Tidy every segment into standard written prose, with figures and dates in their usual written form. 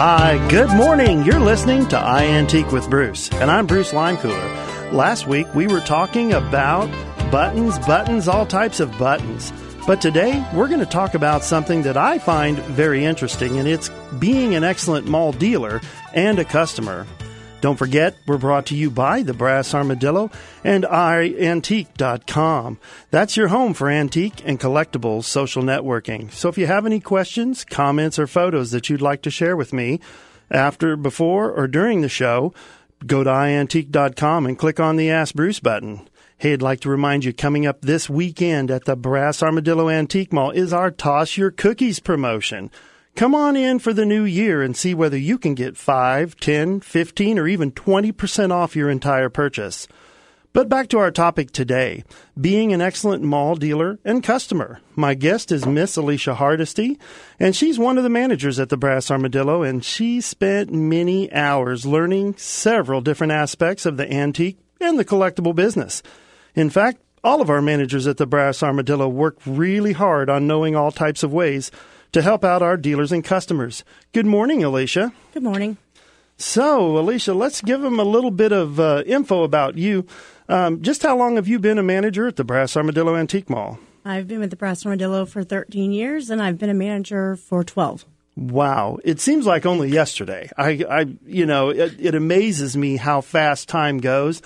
Hi, good morning. You're listening to iAntique with Bruce, and I'm Bruce Limecooler. Last week, we were talking about buttons, all types of buttons. But today, we're going to talk about something that I find very interesting, and it's being an excellent mall dealer and a customer. Don't forget, we're brought to you by the Brass Armadillo and iAntique.com. That's your home for antique and collectibles social networking. So if you have any questions, comments, or photos that you'd like to share with me after, before, or during the show, go to iAntique.com and click on the Ask Bruce button. Hey, I'd like to remind you, coming up this weekend at the Brass Armadillo Antique Mall is our Toss Your Cookies promotion. Come on in for the new year and see whether you can get 5, 10, 15, or even 20% off your entire purchase. But back to our topic today, being an excellent mall dealer and customer. My guest is Miss Alicia Hardesty, and she's one of the managers at the Brass Armadillo, and she spent many hours learning several different aspects of the antique and the collectible business. In fact, all of our managers at the Brass Armadillo work really hard on knowing all types of ways to help out our dealers and customers. Good morning, Alicia. Good morning. So, Alicia, let's give them a little bit of info about you. Just how long have you been a manager at the Brass Armadillo Antique Mall? I've been with the Brass Armadillo for 13 years, and I've been a manager for 12. Wow. It seems like only yesterday. It amazes me how fast time goes.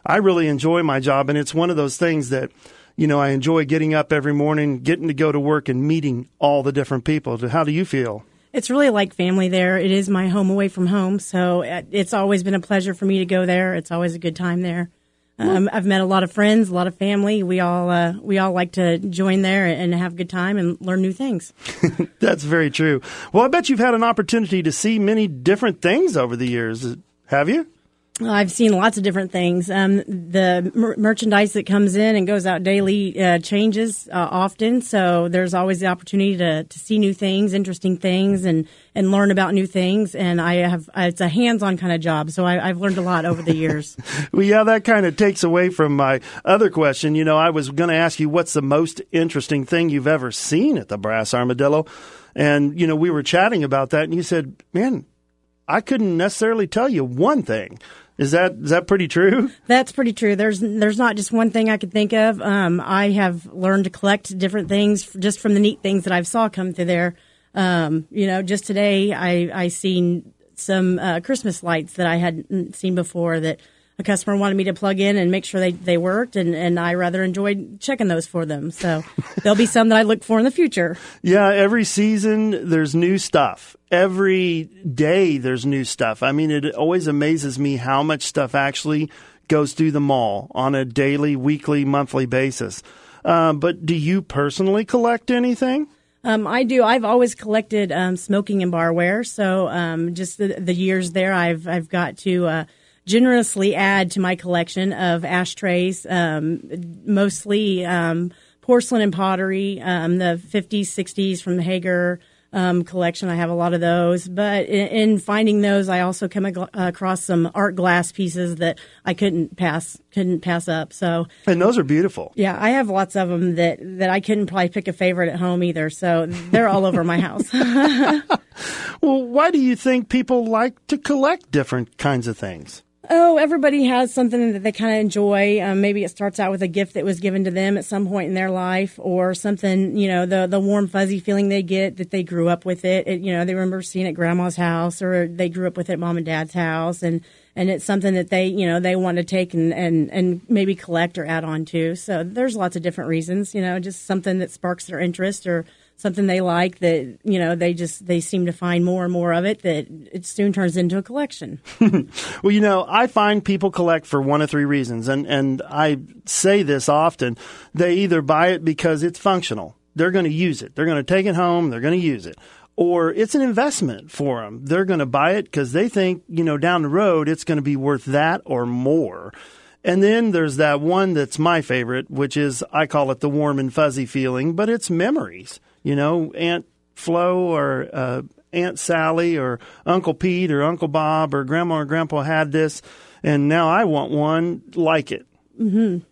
I really enjoy my job, and it's one of those things that I enjoy getting up every morning, getting to go to work and meeting all the different people. How do you feel? It's really like family there. It is my home away from home, so it's always been a pleasure for me to go there. It's always a good time there. I've met a lot of friends, a lot of family. We all like to join there and have a good time and learn new things. That's very true. Well, I bet you've had an opportunity to see many different things over the years. Have you? I've seen lots of different things. The merchandise that comes in and goes out daily changes often, so there's always the opportunity to see new things, interesting things, and learn about new things. And it's a hands-on kind of job, so I've learned a lot over the years. Well, yeah, that kind of takes away from my other question. I was going to ask you, what's the most interesting thing you've ever seen at the Brass Armadillo? And, we were chatting about that, and you said, man, I couldn't necessarily tell you one thing. Is that pretty true? That's pretty true. There's not just one thing I could think of. I have learned to collect different things just from the neat things that I've saw come through there. Just today I seen some Christmas lights that I hadn't seen before that a customer wanted me to plug in and make sure they worked, and I rather enjoyed checking those for them. So there'll be some that I look for in the future. Yeah, every season there's new stuff. Every day there's new stuff. I mean, it always amazes me how much stuff actually goes through the mall on a daily, weekly, monthly basis. But do you personally collect anything? I do. I've always collected smoking and barware. So just the years there, I've got to generously add to my collection of ashtrays, mostly porcelain and pottery, the 50s, 60s from the Hager collection. I have a lot of those. But in finding those, I also come across some art glass pieces that I couldn't pass up. And those are beautiful. Yeah, I have lots of them that I couldn't probably pick a favorite at home either. So they're all over my house. Well, why do you think people like to collect different kinds of things? Oh, everybody has something that they kind of enjoy. Maybe it starts out with a gift that was given to them at some point in their life, or something, the warm, fuzzy feeling they get that they grew up with it. They remember seeing it at grandma's house, or they grew up with it at mom and dad's house. And it's something that they want to take and maybe collect or add on to. So there's lots of different reasons, just something that sparks their interest or something they like that, they seem to find more and more of it, that it soon turns into a collection. Well, I find people collect for one of three reasons, and I say this often. They either buy it because it's functional. They're going to use it. They're going to take it home. They're going to use it. Or it's an investment for them. They're going to buy it because they think, down the road it's going to be worth that or more. And then there's that one that's my favorite, which is, I call it the warm and fuzzy feeling, but it's memories. Aunt Flo or Aunt Sally or Uncle Pete or Uncle Bob or Grandma or Grandpa had this, and now I want one like it. Mm-hmm.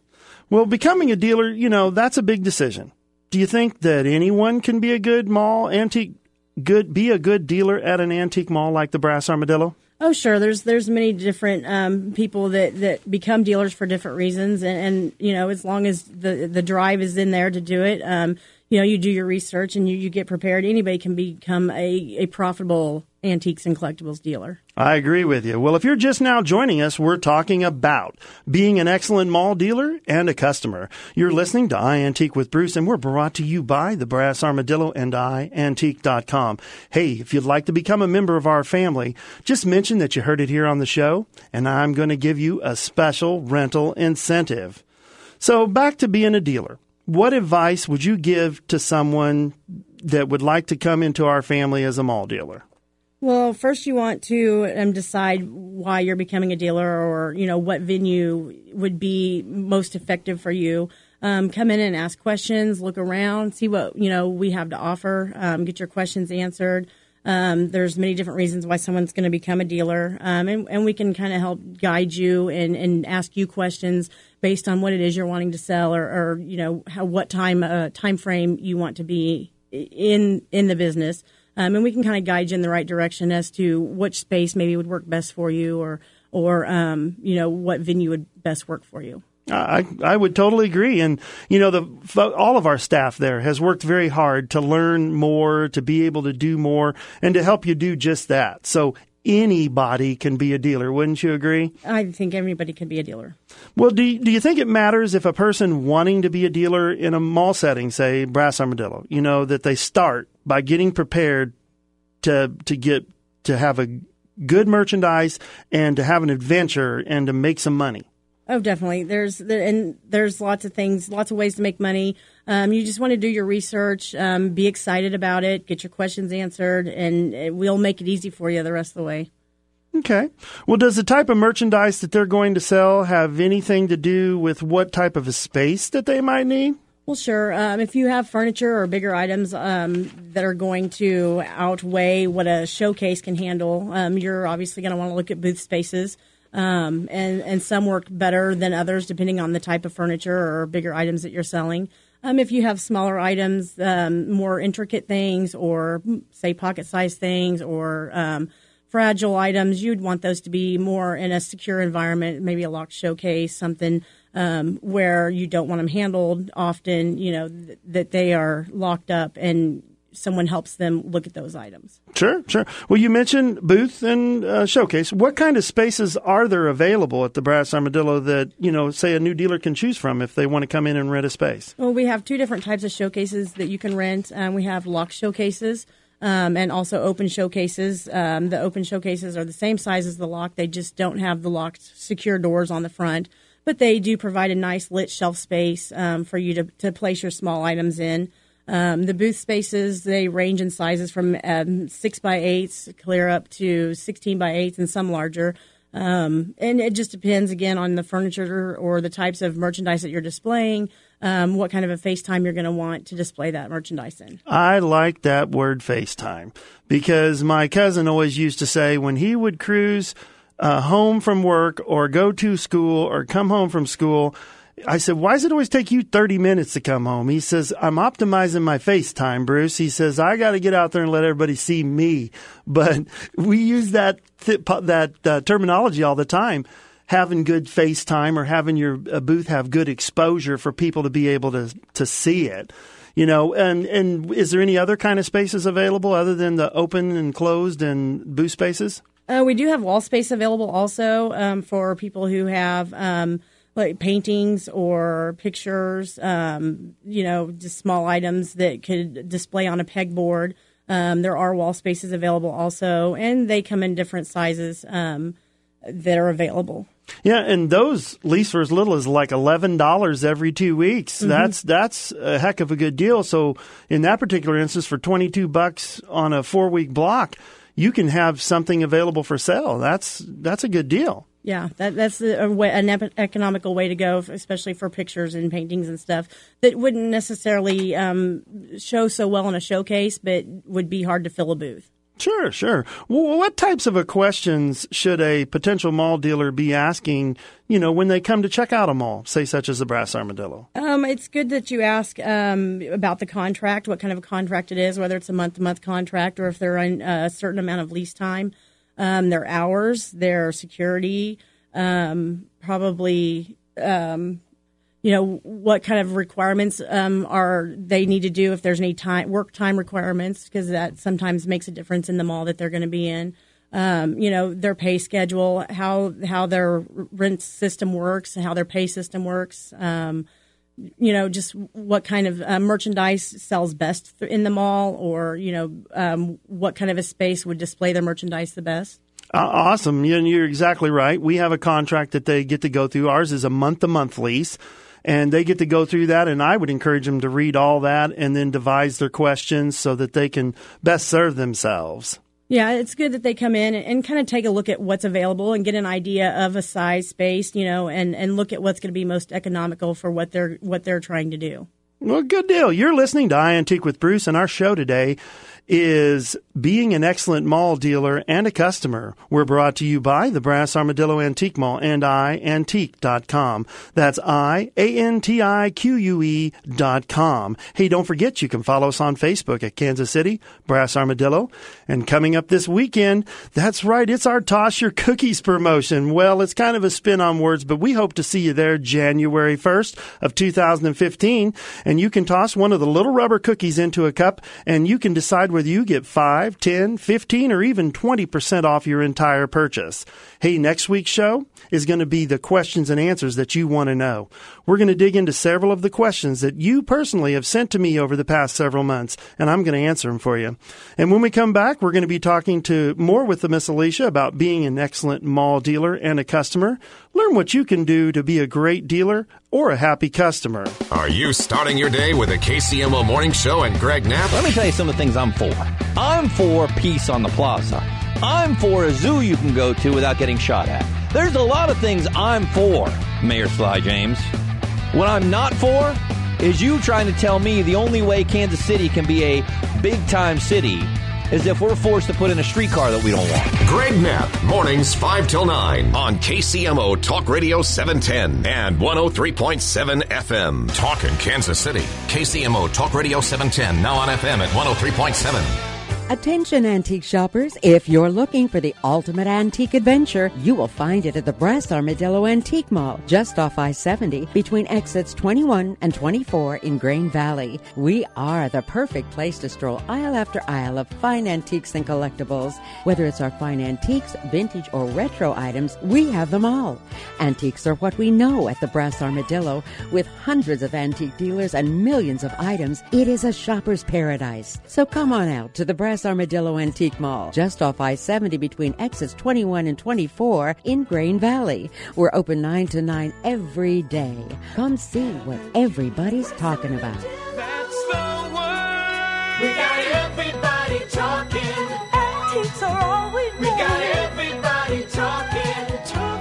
Well, becoming a dealer, that's a big decision. Do you think that anyone can be a good mall antique be a good dealer at an antique mall like the Brass Armadillo? Oh, sure. There's many different people that become dealers for different reasons, and as long as the drive is in there to do it, you do your research and you get prepared. Anybody can become a profitable antiques and collectibles dealer. I agree with you. Well, if you're just now joining us, we're talking about being an excellent mall dealer and a customer. You're listening to iAntique with Bruce, and we're brought to you by the Brass Armadillo and iAntique.com. Hey, if you'd like to become a member of our family, just mention that you heard it here on the show, and I'm going to give you a special rental incentive. So back to being a dealer. What advice would you give to someone that would like to come into our family as a mall dealer? Well, first you want to decide why you're becoming a dealer, or what venue would be most effective for you. Come in and ask questions, look around, see what we have to offer, get your questions answered. There's many different reasons why someone's going to become a dealer, and we can kind of help guide you and ask you questions based on what it is you're wanting to sell, or what time frame you want to be in the business. And we can kind of guide you in the right direction as to which space maybe would work best for you, or what venue would best work for you. I would totally agree. And, all of our staff there has worked very hard to learn more, to be able to do more, and to help you do just that. So anybody can be a dealer. Wouldn't you agree? I think everybody can be a dealer. Well, do you think it matters if a person wanting to be a dealer in a mall setting, say Brass Armadillo, that they start by getting prepared to have a good merchandise and to have an adventure and to make some money? Oh, definitely. There's lots of things, lots of ways to make money. You just want to do your research, be excited about it, get your questions answered, and we'll make it easy for you the rest of the way. Okay. Well, does the type of merchandise that they're going to sell have anything to do with what type of a space that they might need? Well, sure. If you have furniture or bigger items that are going to outweigh what a showcase can handle, you're obviously going to want to look at booth spaces. And some work better than others depending on the type of furniture or bigger items that you're selling. If you have smaller items, more intricate things, or say pocket-sized things, or fragile items, you'd want those to be more in a secure environment, maybe a locked showcase, something where you don't want them handled often, that they are locked up and someone helps them look at those items. Sure. Well, you mentioned booth and showcase. What kind of spaces are there available at the Brass Armadillo that, say a new dealer can choose from if they want to come in and rent a space? Well, we have two different types of showcases that you can rent. We have locked showcases and also open showcases. The open showcases are the same size as the lock. They just don't have the locked secure doors on the front. But they do provide a nice lit shelf space for you to place your small items in. The booth spaces, they range in sizes from 6x8s clear up to 16x8s and some larger. And it just depends, again, on the furniture or the types of merchandise that you're displaying, what kind of a FaceTime you're going to want to display that merchandise in. I like that word FaceTime because my cousin always used to say when he would cruise home from work or go to school or come home from school, I said, why does it always take you 30 minutes to come home? He says, I'm optimizing my FaceTime, Bruce. He says, I got to get out there and let everybody see me. But we use that terminology all the time, having good FaceTime or having your booth have good exposure for people to be able to see it. And is there any other kind of spaces available other than the open and closed and booth spaces? We do have wall space available also for people who have like paintings or pictures, just small items that could display on a pegboard. There are wall spaces available also, and they come in different sizes that are available. Yeah, and those lease for as little as like $11 every 2 weeks. Mm-hmm. That's a heck of a good deal. So in that particular instance, for $22 on a 4-week block, you can have something available for sale. That's a good deal. Yeah, that's an economical way to go, especially for pictures and paintings and stuff that wouldn't necessarily show so well in a showcase, but would be hard to fill a booth. Sure. Well, what types of questions should a potential mall dealer be asking, when they come to check out a mall, say such as the Brass Armadillo? It's good that you ask about the contract, what kind of a contract it is, whether it's a month-to-month contract or if they're on a certain amount of lease time, their hours, their security, probably what kind of requirements are they need to do, if there's any work time requirements, because that sometimes makes a difference in the mall that they're going to be in. Their pay schedule, how their rent system works, how their pay system works. Just what kind of merchandise sells best in the mall, or what kind of a space would display their merchandise the best. Awesome. You're exactly right. We have a contract that they get to go through. Ours is a month-to-month lease. And they get to go through that, and I would encourage them to read all that and then devise their questions so that they can best serve themselves. Yeah, it's good that they come in and kind of take a look at what's available and get an idea of a size, space, and look at what's going to be most economical for what they're trying to do. Well, good deal. You're listening to iAntique with Bruce, and our show today is being an excellent mall dealer and a customer. We're brought to you by the Brass Armadillo Antique Mall and iantique.com. That's iantique.com. Hey, don't forget you can follow us on Facebook at Kansas City Brass Armadillo. And coming up this weekend, that's right, it's our Toss Your Cookies promotion. Well, it's kind of a spin on words, but we hope to see you there January 1st of 2015. And you can toss one of the little rubber cookies into a cup, and you can decide whether you get 5, 10, 15, or even 20% off your entire purchase. Hey, next week's show is going to be the questions and answers that you want to know. We're going to dig into several of the questions that you personally have sent to me over the past several months, and I'm going to answer them for you. And when we come back, we're going to be talking more with the Miss Alicia about being an excellent mall dealer and a customer. Learn what you can do to be a great dealer or a happy customer. Are you starting your day with a KCMO Morning Show and Greg Knapp? Let me tell you some of the things I'm for. I'm for peace on the plaza. I'm for a zoo you can go to without getting shot at. There's a lot of things I'm for, Mayor Sly James. What I'm not for is you trying to tell me the only way Kansas City can be a big-time city is if we're forced to put in a streetcar that we don't want. Greg Knapp, mornings 5 till 9 on KCMO Talk Radio 710 and 103.7 FM. Talking Kansas City. KCMO Talk Radio 710, now on FM at 103.7. Attention antique shoppers, if you're looking for the ultimate antique adventure, you will find it at the Brass Armadillo Antique Mall, just off I-70 between exits 21 and 24 in Grain Valley. We are the perfect place to stroll aisle after aisle of fine antiques and collectibles. Whether it's our fine antiques, vintage, or retro items, we have them all. Antiques are what we know at the Brass Armadillo. With hundreds of antique dealers and millions of items, it is a shopper's paradise. So come on out to the Brass Armadillo Antique Mall, just off I-70 between exits 21 and 24 in Grain Valley. We're open 9 to 9 every day. Come see what everybody's talking about. That's the word. We got everybody talking. Antiques are all we know. We got everybody talking.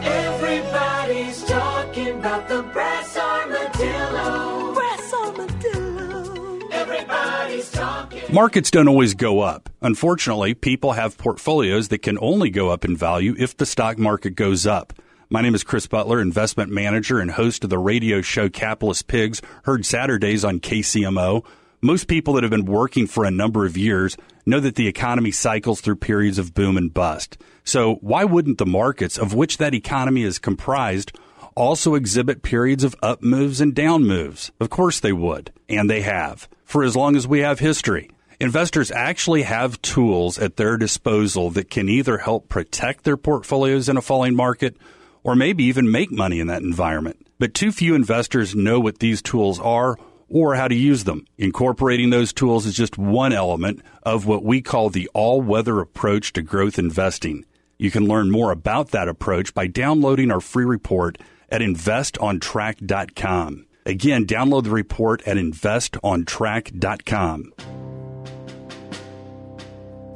Everybody's talking about the Brass Armadillo. Brass Armadillo. Everybody's talking. Markets don't always go up. Unfortunately, people have portfolios that can only go up in value if the stock market goes up. My name is Chris Butler, investment manager and host of the radio show Capitalist Pigs, heard Saturdays on KCMO. Most people that have been working for a number of years know that the economy cycles through periods of boom and bust. So why wouldn't the markets, of which that economy is comprised, also exhibit periods of up moves and down moves? Of course they would, and they have, for as long as we have history. Investors actually have tools at their disposal that can either help protect their portfolios in a falling market or maybe even make money in that environment. But too few investors know what these tools are or how to use them. Incorporating those tools is just one element of what we call the all-weather approach to growth investing. You can learn more about that approach by downloading our free report at investontrack.com. Again, download the report at investontrack.com.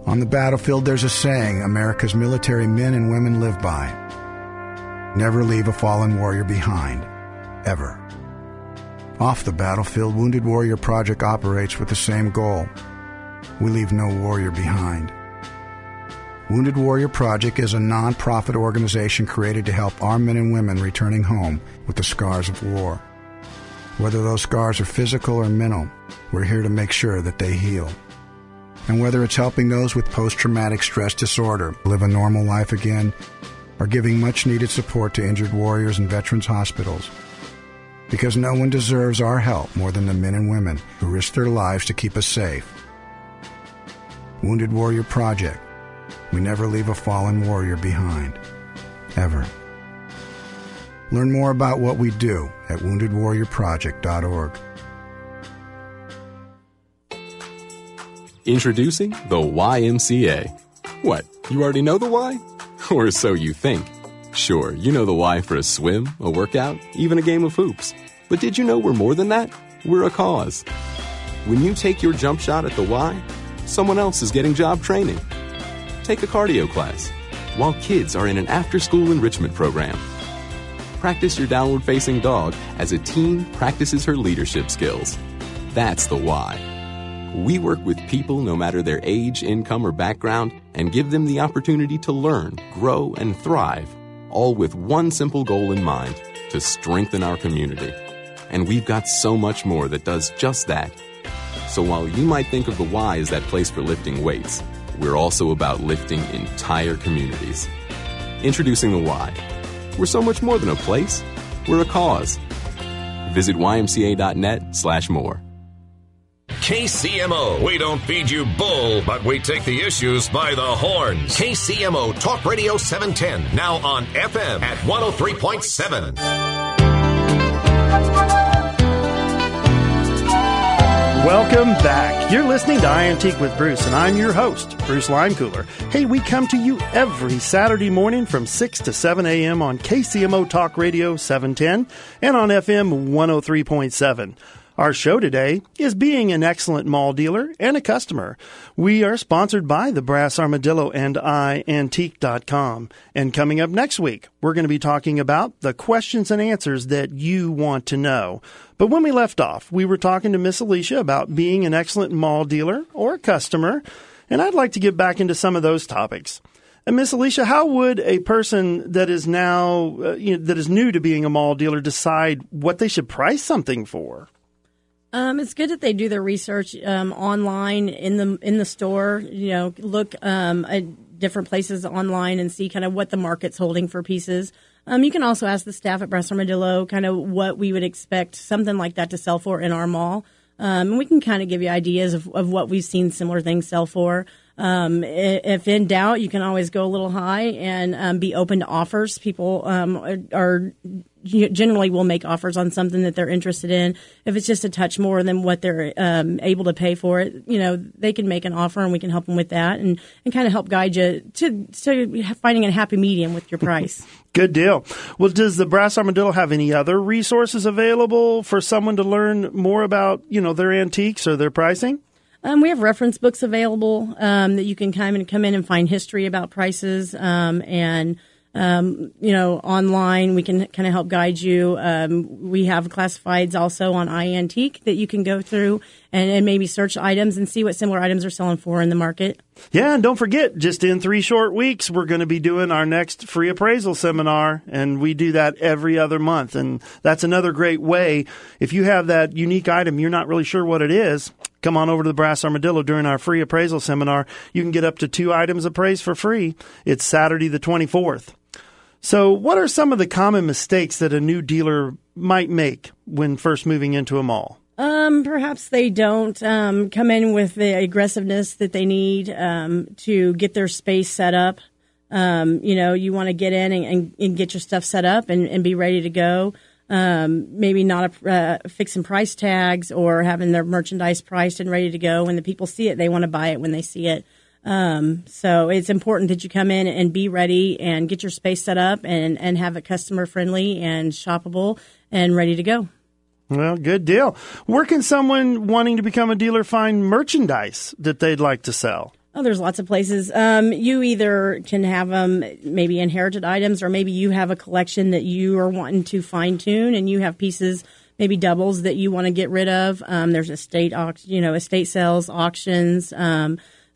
On the battlefield, there's a saying America's military men and women live by. Never leave a fallen warrior behind, ever. Off the battlefield, Wounded Warrior Project operates with the same goal. We leave no warrior behind. Wounded Warrior Project is a non-profit organization created to help our men and women returning home with the scars of war. Whether those scars are physical or mental, we're here to make sure that they heal. And whether it's helping those with post-traumatic stress disorder live a normal life again, or giving much-needed support to injured warriors in veterans' hospitals. Because no one deserves our help more than the men and women who risk their lives to keep us safe. Wounded Warrior Project. We never leave a fallen warrior behind. Ever. Learn more about what we do at woundedwarriorproject.org. Introducing the YMCA. What, you already know the why? Or so you think. Sure, you know the why for a swim, a workout, even a game of hoops. But did you know we're more than that? We're a cause. When you take your jump shot at the Y, someone else is getting job training. Take a cardio class, while kids are in an after-school enrichment program. Practice your downward-facing dog as a teen practices her leadership skills. That's the why. We work with people no matter their age, income, or background and give them the opportunity to learn, grow, and thrive, all with one simple goal in mind, to strengthen our community. And we've got so much more that does just that. So while you might think of the Y as that place for lifting weights, we're also about lifting entire communities. Introducing the Y. We're so much more than a place. We're a cause. Visit ymca.net/more. KCMO. We don't feed you bull, but we take the issues by the horns. KCMO Talk Radio 710. Now on FM at 103.7. Welcome back. You're listening to iAntique with Bruce, and I'm your host, Bruce Limecooler. Hey, we come to you every Saturday morning from 6 to 7 a.m. on KCMO Talk Radio 710 and on FM 103.7. Our show today is being an excellent mall dealer and a customer. We are sponsored by the Brass Armadillo and iAntique.com. And coming up next week, we're going to be talking about the questions and answers that you want to know. But when we left off, we were talking to Miss Alicia about being an excellent mall dealer or a customer, and I'd like to get back into some of those topics. And Miss Alicia, how would a person that is now that is new to being a mall dealer decide what they should price something for? It's good that they do their research online in the store. You know, look at different places online and see kind of what the market's holding for pieces. You can also ask the staff at Brass Armadillo kind of what we would expect something like that to sell for in our mall. And we can kind of give you ideas of what we've seen similar things sell for. If in doubt, you can always go a little high and be open to offers. People are generally will make offers on something that they're interested in. If it's just a touch more than what they're able to pay for it, you know, they can make an offer and we can help them with that and kind of help guide you to finding a happy medium with your price. Good deal. Well, does the Brass Armadillo have any other resources available for someone to learn more about, you know, their antiques or their pricing? We have reference books available that you can come in and find history about prices you know, online. We can kind of help guide you. We have classifieds also on iAntique that you can go through and maybe search items and see what similar items are selling for in the market. Yeah, and don't forget, just in 3 short weeks, we're going to be doing our next free appraisal seminar, and we do that every other month. And that's another great way. If you have that unique item, you're not really sure what it is, come on over to the Brass Armadillo during our free appraisal seminar. You can get up to 2 items appraised for free. It's Saturday the 24th. So what are some of the common mistakes that a new dealer might make when first moving into a mall? Perhaps they don't come in with the aggressiveness that they need to get their space set up. You know, you want to get in and get your stuff set up and be ready to go. Maybe not fixing price tags or having their merchandise priced and ready to go. When the people see it, they want to buy it when they see it. So it's important that you come in and be ready and get your space set up and have it customer friendly and shoppable and ready to go. Well, good deal. Where can someone wanting to become a dealer find merchandise that they'd like to sell? Oh, there's lots of places. You either can have maybe inherited items, or maybe you have a collection that you are wanting to fine tune, and you have pieces, maybe doubles that you want to get rid of. There's estate sales, auctions.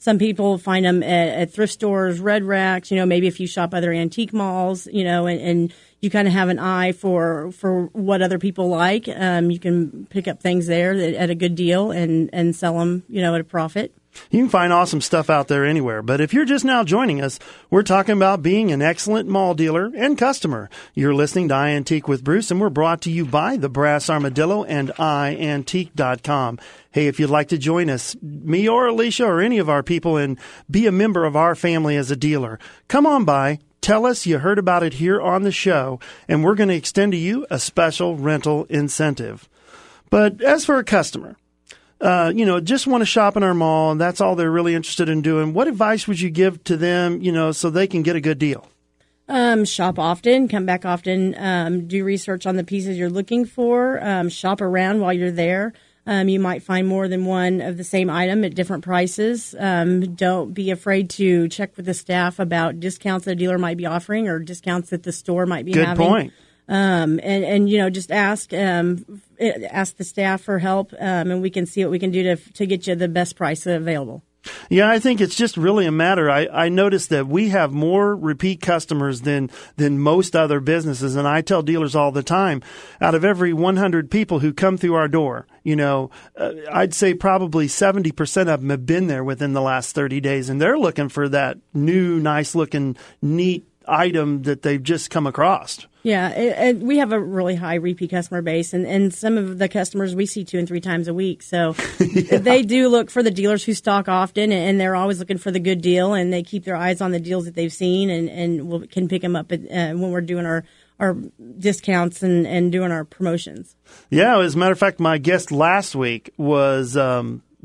Some people find them at thrift stores, red racks, maybe if you shop other antique malls, and you kind of have an eye for what other people like. You can pick up things there at a good deal and sell them, at a profit. You can find awesome stuff out there anywhere. But if you're just now joining us, we're talking about being an excellent mall dealer and customer. You're listening to iAntique with Bruce, and we're brought to you by the Brass Armadillo and iAntique.com. Hey, if you'd like to join us, me or Alicia or any of our people, and be a member of our family as a dealer, come on by. Tell us you heard about it here on the show, and we're going to extend to you a special rental incentive. But as for a customer, just want to shop in our mall, and that's all they're really interested in doing, what advice would you give to them, so they can get a good deal? Shop often, come back often, do research on the pieces you're looking for, shop around while you're there. You might find more than one of the same item at different prices. Don't be afraid to check with the staff about discounts that a dealer might be offering or discounts that the store might be having. Good point. And just ask the staff for help, and we can see what we can do to get you the best price available. Yeah, I think it's just really a matter. I noticed that we have more repeat customers than most other businesses, and I tell dealers all the time, out of every 100 people who come through our door, I'd say probably 70% of them have been there within the last 30 days, and they're looking for that new, nice-looking, neat item that they've just come across. Yeah, we have a really high repeat customer base, and some of the customers we see 2 and 3 times a week. So They do look for the dealers who stock often, and they're always looking for the good deal, and they keep their eyes on the deals that they've seen, and can pick them up when we're doing our discounts and doing our promotions. Yeah, as a matter of fact, my guest last week was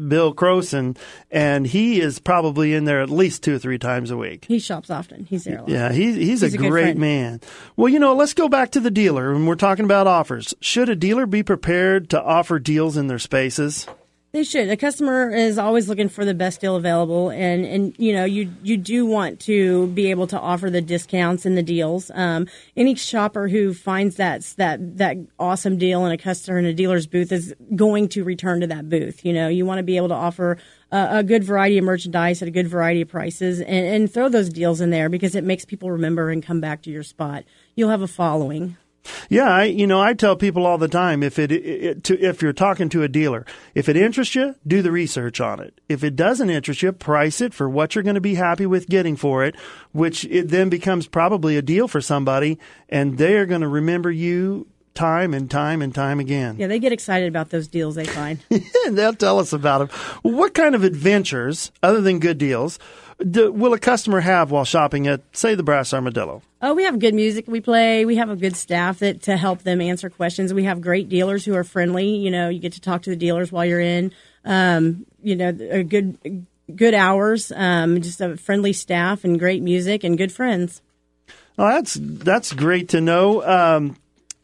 Bill Croson, and he is probably in there at least 2 or 3 times a week. He shops often. He's there a lot. Yeah, he's a great man. Well, let's go back to the dealer, and we're talking about offers. Should a dealer be prepared to offer deals in their spaces? They should. A customer is always looking for the best deal available, and you do want to be able to offer the discounts and the deals. Any shopper who finds that awesome deal in a dealer's booth is going to return to that booth. You want to be able to offer a good variety of merchandise at a good variety of prices, and throw those deals in there because it makes people remember and come back to your spot. You'll have a following. Yeah, I tell people all the time, if you're talking to a dealer, if it interests you, do the research on it. If it doesn't interest you, price it for what you're going to be happy with getting for it, which it then becomes probably a deal for somebody, and they're going to remember you time and time and time again. Yeah, they get excited about those deals they find. And they'll tell us about them. Well, what kind of adventures, other than good deals, will a customer have while shopping at, say, the Brass Armadillo? Oh, we have good music we play. We have a good staff to help them answer questions. We have great dealers who are friendly. You get to talk to the dealers while you're in. A good hours. Just a friendly staff and great music and good friends. Oh, that's great to know.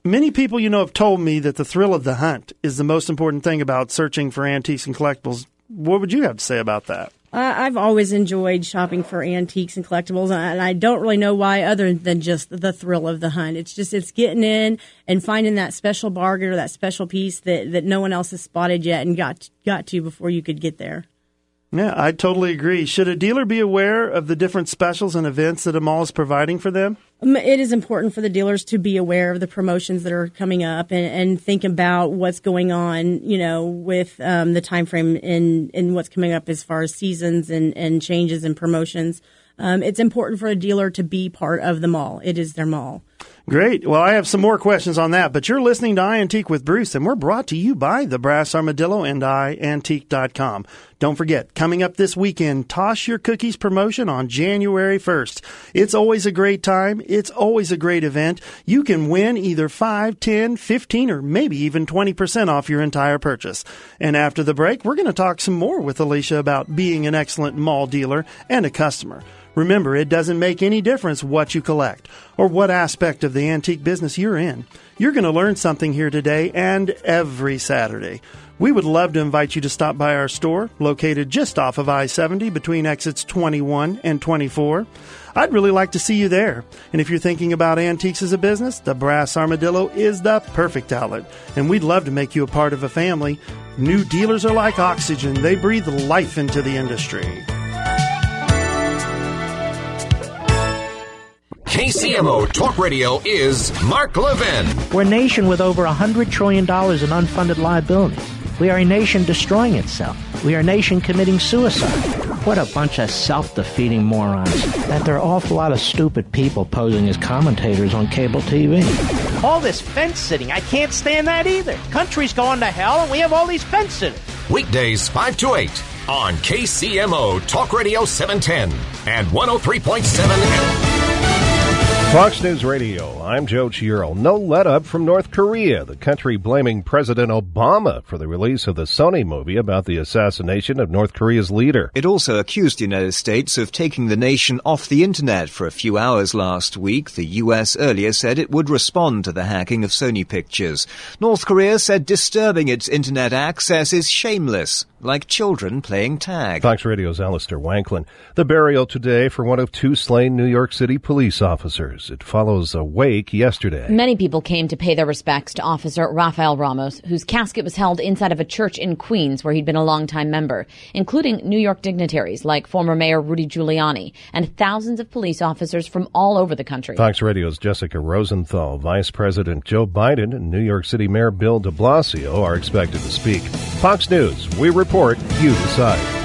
Many people, have told me that the thrill of the hunt is the most important thing about searching for antiques and collectibles. What would you have to say about that? I've always enjoyed shopping for antiques and collectibles, and I don't really know why other than just the thrill of the hunt. It's getting in and finding that special bargain or that special piece that no one else has spotted yet and got to before you could get there. Yeah, I totally agree. Should a dealer be aware of the different specials and events that a mall is providing for them? It is important for the dealers to be aware of the promotions that are coming up and think about what's going on, with the time frame in what's coming up as far as seasons and changes and promotions. It's important for a dealer to be part of the mall. It is their mall. Great. Well, I have some more questions on that, but you're listening to iAntique with Bruce, and we're brought to you by the Brass Armadillo and iAntique.com. Don't forget, coming up this weekend, Toss Your Cookies promotion on January 1st. It's always a great time. It's always a great event. You can win either 5, 10, 15, or maybe even 20% off your entire purchase. And after the break, we're going to talk some more with Alicia about being an excellent mall dealer and a customer. Remember, it doesn't make any difference what you collect or what aspect of the antique business you're in. You're going to learn something here today and every Saturday. We would love to invite you to stop by our store, located just off of I-70 between exits 21 and 24. I'd really like to see you there. And if you're thinking about antiques as a business, the Brass Armadillo is the perfect outlet. And we'd love to make you a part of a family. New dealers are like oxygen. They breathe life into the industry. KCMO Talk Radio is Mark Levin. We're a nation with over $100 trillion in unfunded liabilities. We are a nation destroying itself. We are a nation committing suicide. What a bunch of self-defeating morons. And there are an awful lot of stupid people posing as commentators on cable TV. All this fence sitting, I can't stand that either. Country's going to hell and we have all these fence sitters. Weekdays 5 to 8 on KCMO Talk Radio 710 and 103.7 FM. Fox News Radio, I'm Joe Chiaro. No let-up from North Korea, the country blaming President Obama for the release of the Sony movie about the assassination of North Korea's leader. It also accused the United States of taking the nation off the internet for a few hours last week. The U.S. earlier said it would respond to the hacking of Sony Pictures. North Korea said disturbing its internet access is shameless, like children playing tag. Fox Radio's Alistair Wanklin. The burial today for one of two slain New York City police officers. It follows a wake yesterday. Many people came to pay their respects to Officer Rafael Ramos, whose casket was held inside of a church in Queens where he'd been a longtime member, including New York dignitaries like former Mayor Rudy Giuliani and thousands of police officers from all over the country. Fox Radio's Jessica Rosenthal. Vice President Joe Biden and New York City Mayor Bill de Blasio are expected to speak. Fox News, we report, you decide.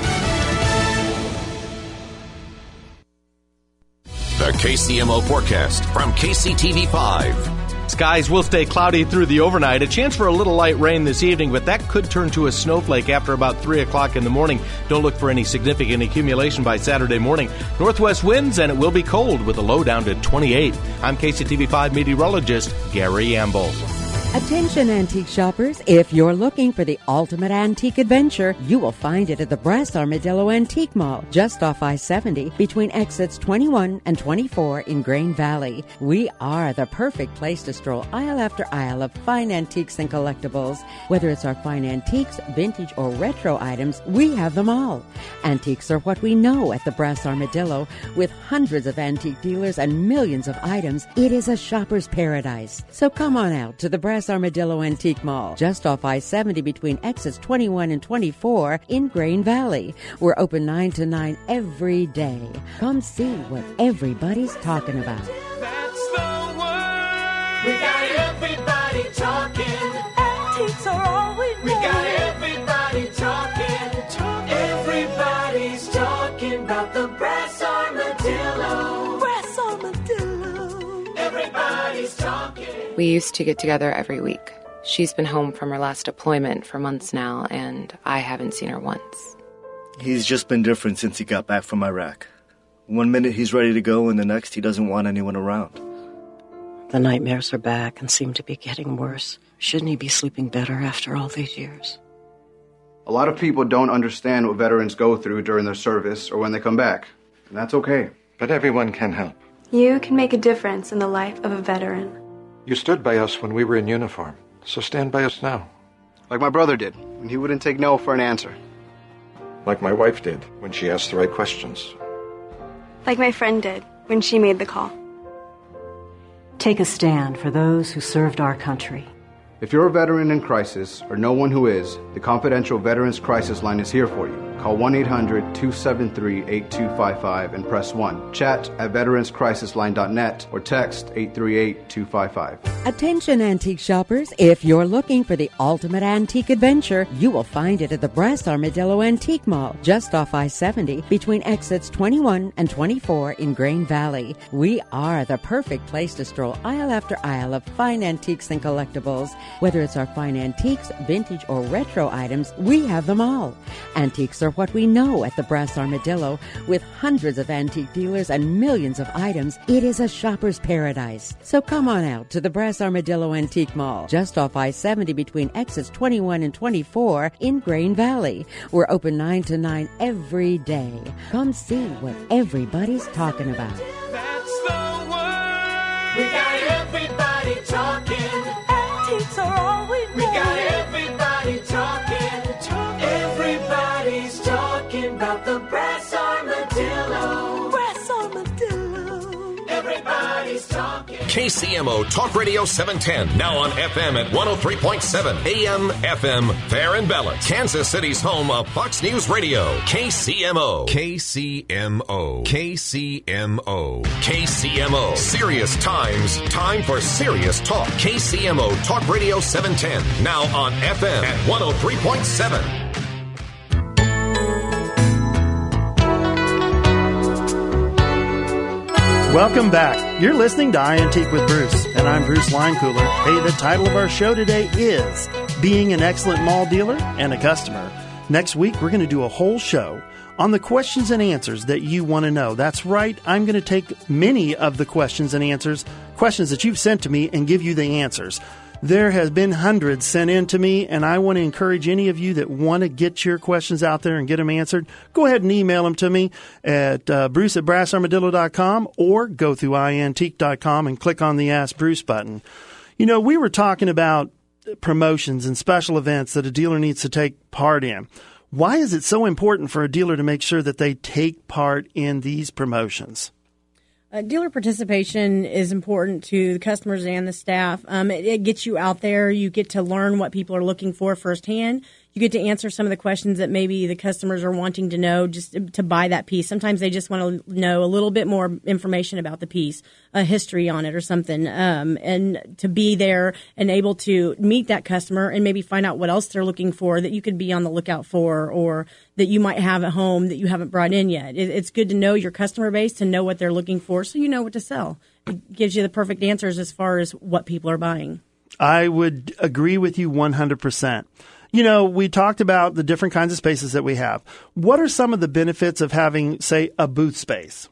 The KCMO forecast from KCTV5. Skies will stay cloudy through the overnight. A chance for a little light rain this evening, but that could turn to a snowflake after about 3 o'clock in the morning. Don't look for any significant accumulation by Saturday morning. Northwest winds, and it will be cold with a low down to 28. I'm KCTV5 meteorologist Gary Amble. Attention antique shoppers, if you're looking for the ultimate antique adventure, you will find it at the Brass Armadillo Antique Mall, just off I-70 between exits 21 and 24 in Grain Valley. We are the perfect place to stroll aisle after aisle of fine antiques and collectibles. Whether it's our fine antiques, vintage, or retro items, we have them all. Antiques are what we know at the Brass Armadillo. With hundreds of antique dealers and millions of items, it is a shopper's paradise. So come on out to the Brass Armadillo Antique Mall, just off I-70 between exits 21 and 24 in Grain Valley. We're open 9 to 9 every day. Come see what everybody's talking about. That's the word. We got everybody talking. Antiques are all we know. We got everybody talking. Everybody's talking about the Brass Armadillo. Brass Armadillo. Everybody's talking. We used to get together every week. She's been home from her last deployment for months now, and I haven't seen her once. He's just been different since he got back from Iraq. One minute he's ready to go, and the next he doesn't want anyone around. The nightmares are back and seem to be getting worse. Shouldn't he be sleeping better after all these years? A lot of people don't understand what veterans go through during their service or when they come back, and that's okay. But everyone can help. You can make a difference in the life of a veteran. You stood by us when we were in uniform, so stand by us now. Like my brother did, when he wouldn't take no for an answer. Like my wife did, when she asked the right questions. Like my friend did when she made the call. Take a stand for those who served our country. If you're a veteran in crisis, or know one who is, the confidential Veterans Crisis Line is here for you. Call 1-800-273-8255 and press 1. Chat at veteranscrisisline.net or text 838-255. Attention antique shoppers, if you're looking for the ultimate antique adventure, you will find it at the Brass Armadillo Antique Mall, just off I-70 between exits 21 and 24 in Grain Valley. We are the perfect place to stroll aisle after aisle of fine antiques and collectibles. Whether it's our fine antiques, vintage, or retro items, we have them all. Antiques are what we know at the Brass Armadillo. With hundreds of antique dealers and millions of items, it is a shopper's paradise. So come on out to the Brass Armadillo Antique Mall, just off I-70 between exits 21 and 24 in Grain Valley. We're open 9 to 9 every day. Come see what everybody's talking about. That's the word. We got everybody talking. Antiques are all we know. We got everybody talking. Everybody's talking about the Brass Armadillo. Brass Armadillo. Everybody's talking. KCMO Talk Radio 710, now on FM at 103.7, AM, FM, fair and balanced. Kansas City's home of Fox News Radio, KCMO. KCMO. KCMO. KCMO. Serious times, time for serious talk. KCMO Talk Radio 710, now on FM at 103.7. Welcome back. You're listening to iAntique with Bruce, and I'm Bruce Linecooler. Hey, the title of our show today is Being an Excellent Mall Dealer and a Customer. Next week, we're going to do a whole show on the questions and answers that you want to know. That's right. I'm going to take many of the questions and answers, questions that you've sent to me, and give you the answers. There has been hundreds sent in to me, and I want to encourage any of you that want to get your questions out there and get them answered, go ahead and email them to me at bruce@brassarmadillo.com or go through iantique.com and click on the Ask Bruce button. You know, we were talking about promotions and special events that a dealer needs to take part in. Why is it so important for a dealer to make sure that they take part in these promotions? Dealer participation is important to the customers and the staff. It gets you out there. You get to learn what people are looking for firsthand. You get to answer some of the questions that maybe the customers are wanting to know just to buy that piece. Sometimes they just want to know a little bit more information about the piece, a history on it or something, and to be there and able to meet that customer and maybe find out what else they're looking for that you could be on the lookout for or that you might have at home that you haven't brought in yet. It's good to know your customer base, to know what they're looking for so you know what to sell. It gives you the perfect answers as far as what people are buying. I would agree with you 100%. You know, we talked about the different kinds of spaces that we have. What are some of the benefits of having, say, a booth space?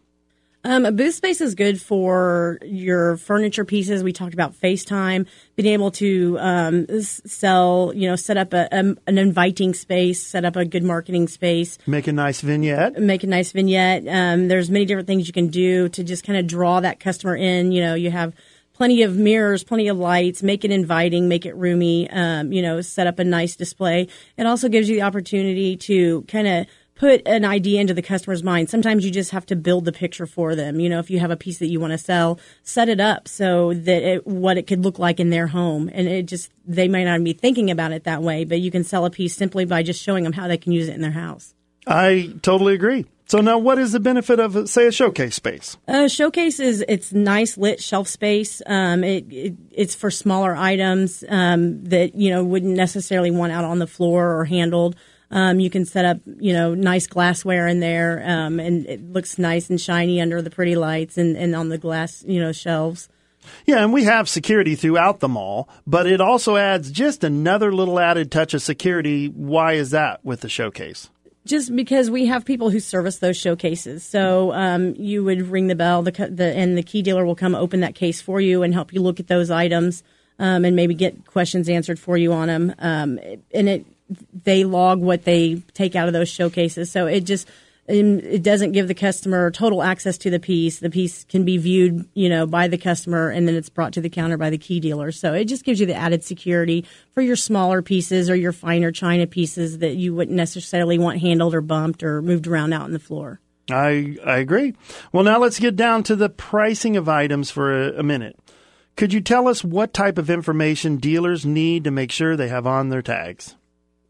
A booth space is good for your furniture pieces. We talked about FaceTime, being able to sell, set up an inviting space, set up a good marketing space. Make a nice vignette. There's many different things you can do to just kind of draw that customer in. You know, you have plenty of mirrors, plenty of lights, make it inviting, make it roomy, set up a nice display. It also gives you the opportunity to kind of put an idea into the customer's mind. Sometimes you just have to build the picture for them. You know, if you have a piece that you want to sell, set it up so that what it could look like in their home. And they might not be thinking about it that way, but you can sell a piece simply by just showing them how they can use it in their house. I totally agree. So now what is the benefit of, say, a showcase space? A showcase it's nice lit shelf space. It's for smaller items that, wouldn't necessarily want out on the floor or handled. You can set up, nice glassware in there, and it looks nice and shiny under the pretty lights and on the glass, shelves. Yeah, and we have security throughout the mall, but it also adds just another little added touch of security. Why is that with the showcase? Just because we have people who service those showcases. So you would ring the bell, and the key dealer will come open that case for you and help you look at those items and maybe get questions answered for you on them. They log what they take out of those showcases. So it doesn't give the customer total access to the piece. The piece can be viewed, by the customer, and then it's brought to the counter by the key dealer. So it just gives you the added security for your smaller pieces or your finer china pieces that you wouldn't necessarily want handled or bumped or moved around out on the floor. I agree. Well, now let's get down to the pricing of items for a minute. Could you tell us what type of information dealers need to make sure they have on their tags?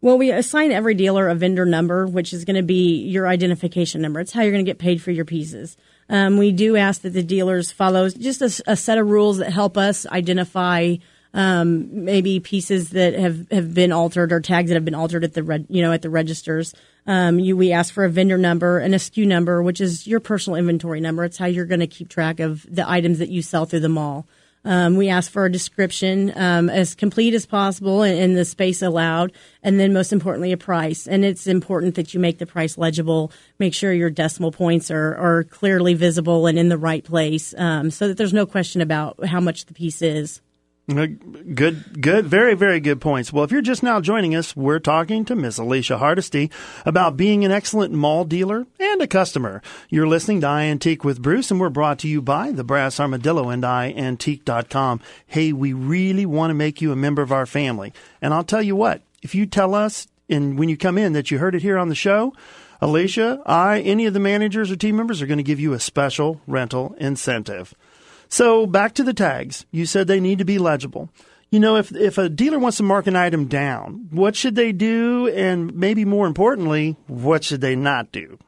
Well, we assign every dealer a vendor number, which is going to be your identification number. It's how you're going to get paid for your pieces. We do ask that the dealers follow just a set of rules that help us identify maybe pieces that have been altered or tags that have been altered at the registers. We ask for a vendor number and a SKU number, which is your personal inventory number. It's how you're going to keep track of the items that you sell through the mall. We ask for a description as complete as possible in the space allowed, and then most importantly, a price. And it's important that you make the price legible, make sure your decimal points are clearly visible and in the right place so that there's no question about how much the piece is. Good. Very, very good points. Well, if you're just now joining us, we're talking to Miss Alicia Hardesty about being an excellent mall dealer and a customer. You're listening to iAntique with Bruce, and we're brought to you by the Brass Armadillo and iAntique.com. Hey, we really want to make you a member of our family. And I'll tell you what, if you tell us when you come in that you heard it here on the show, Alicia, any of the managers or team members are going to give you a special rental incentive. So back to the tags. You said they need to be legible. You know, if a dealer wants to mark an item down, what should they do? And maybe more importantly, what should they not do?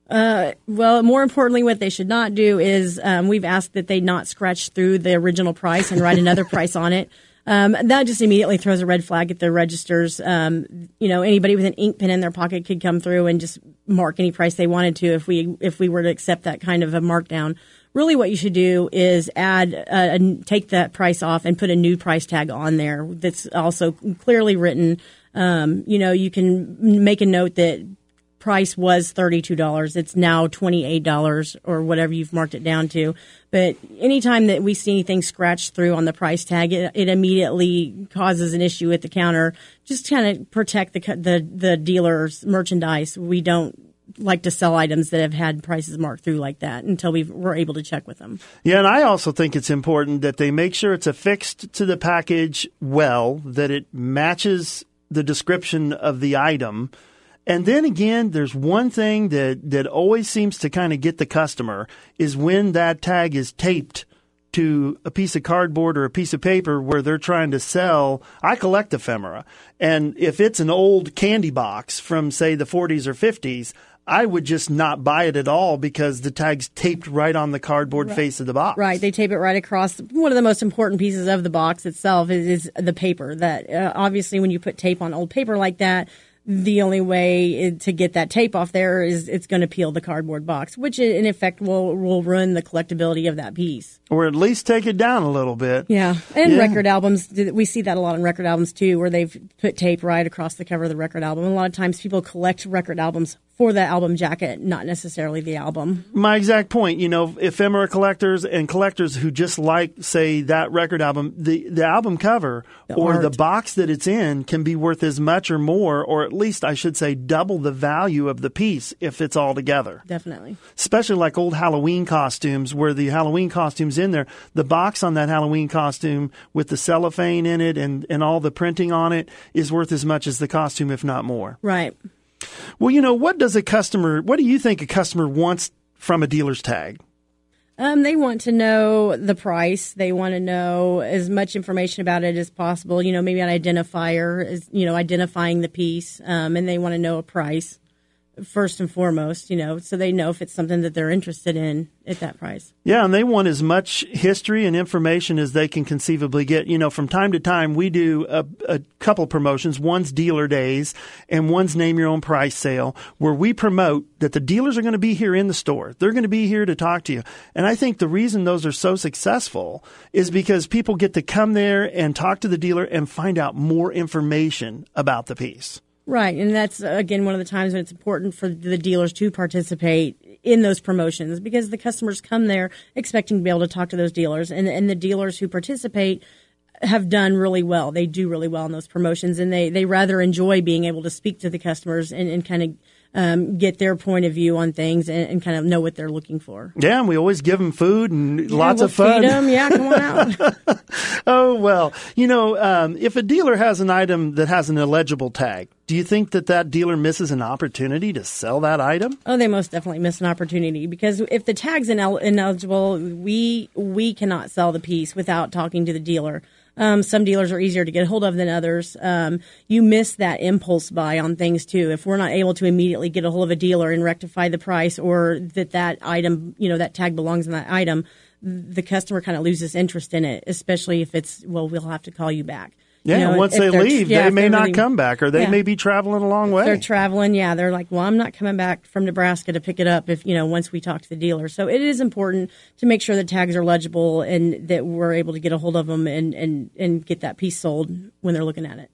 Well, more importantly, what they should not do is we've asked that they not scratch through the original price and write another price on it. That just immediately throws a red flag at the registers. Anybody with an ink pen in their pocket could come through and just mark any price they wanted to if we were to accept that kind of a markdown. Really what you should do is take that price off and put a new price tag on there that's also clearly written. You can make a note that price was $32. It's now $28 or whatever you've marked it down to. But anytime that we see anything scratched through on the price tag, it immediately causes an issue at the counter. Just kind of protect the dealer's merchandise. We don't like to sell items that have had prices marked through like that until we're able to check with them. Yeah, and I also think it's important that they make sure it's affixed to the package well, that it matches the description of the item. And then again, there's one thing that always seems to kind of get the customer is when that tag is taped to a piece of cardboard or a piece of paper where they're trying to sell. I collect ephemera. And if it's an old candy box from, say, the 40s or 50s, I would just not buy it at all because the tag's taped right on the cardboard face of the box. Right. They tape it right across. One of the most important pieces of the box itself is the paper. That obviously when you put tape on old paper like that, the only way to get that tape off there is it's going to peel the cardboard box, which in effect will ruin the collectability of that piece. Or at least take it down a little bit. Yeah. And record albums, we see that a lot in record albums too, where they've put tape right across the cover of the record album. And a lot of times people collect record albums for the album jacket, not necessarily the album. My exact point, ephemera collectors and collectors who just like, say, that record album, the album cover the box that it's in can be worth as much or more, or at least I should say double the value of the piece if it's all together. Definitely. Especially like old Halloween costumes where the Halloween costume's in there. The box on that Halloween costume with the cellophane in it and all the printing on it is worth as much as the costume, if not more. Right. Well, what do you think a customer wants from a dealer's tag? They want to know the price. They want to know as much information about it as possible. Maybe an identifier is, identifying the piece. And they want to know a price first and foremost, so they know if it's something that they're interested in at that price. Yeah, and they want as much history and information as they can conceivably get. From time to time, we do a couple promotions. One's Dealer Days and one's Name Your Own Price Sale, where we promote that the dealers are going to be here in the store. They're going to be here to talk to you. And I think the reason those are so successful is because people get to come there and talk to the dealer and find out more information about the piece. Right, and that's, again, one of the times when it's important for the dealers to participate in those promotions because the customers come there expecting to be able to talk to those dealers, and the dealers who participate have done really well. They do really well in those promotions, and they rather enjoy being able to speak to the customers and kind of get their point of view on things and kind of know what they're looking for. Yeah, and we always give them food and lots of fun. Feed them. Yeah, come on out. Oh, well, if a dealer has an item that has an illegible tag, do you think that dealer misses an opportunity to sell that item? Oh, they most definitely miss an opportunity because if the tag's ineligible, we cannot sell the piece without talking to the dealer. Some dealers are easier to get a hold of than others. You miss that impulse buy on things too. If we're not able to immediately get a hold of a dealer and rectify the price or that item, that tag belongs in that item, the customer kind of loses interest in it, especially if it's, we'll have to call you back. Yeah, once they leave, they may not come back, or they may be traveling a long way. They're traveling, they're like, well, I'm not coming back from Nebraska to pick it up if, once we talk to the dealer. So it is important to make sure the tags are legible and that we're able to get a hold of them and get that piece sold when they're looking at it.